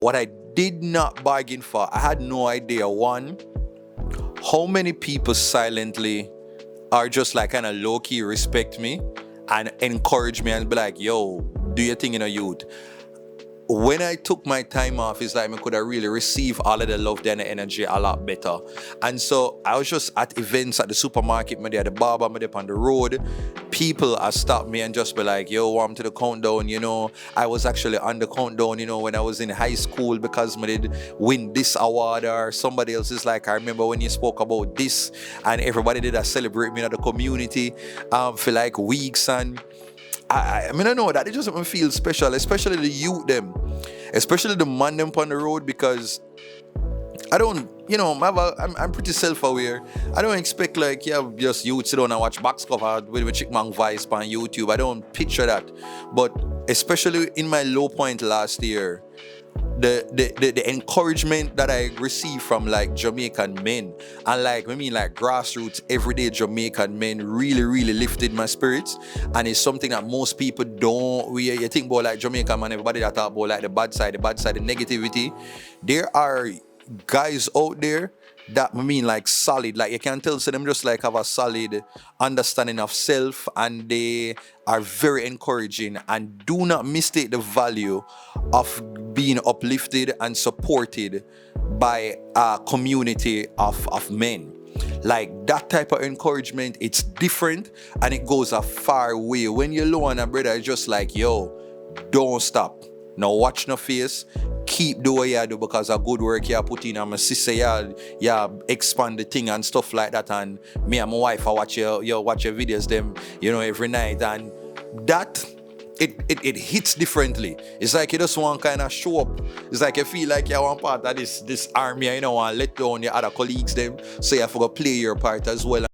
What I did not bargain for, I had no idea. One, how many people silently are just like kind of low-key respect me and encourage me and be like, yo, do your thing in a youth. When I took my time off, it's like I could have really received all of the love and the energy a lot better. And so I was just at events at the supermarket, maybe at the barber, maybe on the road. People have stopped me and just be like, yo, I'm to the countdown, you know. I was actually on the countdown, you know, when I was in high school because I did win this award, or somebody else is like, I remember when you spoke about this, and everybody did celebrate me in the community for like weeks. And I mean, I know that it just make me feel special, especially the youth them, especially the man them on the road, because I don't, you know, I'm pretty self-aware. I don't expect like, yeah, just youth sit down and watch box cover with Chickman Vice on YouTube. I don't picture that. But especially in my low point last year, the encouragement that I received from like Jamaican men and like grassroots everyday Jamaican men really lifted my spirits. And it's something that most people don't. You think about like Jamaican man, everybody that talk about like the bad side, the negativity. There are guys out there that like solid, like you can tell, so them just like have a solid understanding of self, and they are very encouraging, and do not mistake the value of being uplifted and supported by a community of men. Like that type of encouragement, it's different and it goes a far way. When you're low on a brother, it's just like, yo, don't stop. Now watch no face. Keep doing what you do, because a good work you put in. I'm a sister, you expand the thing and stuff like that. And me and my wife, I watch your videos them, you know, every night. And that it hits differently. It's like you just want kind of show up. It's like you feel like you're one part of this army, you know, and let down the other colleagues them. So you have to go play your part as well.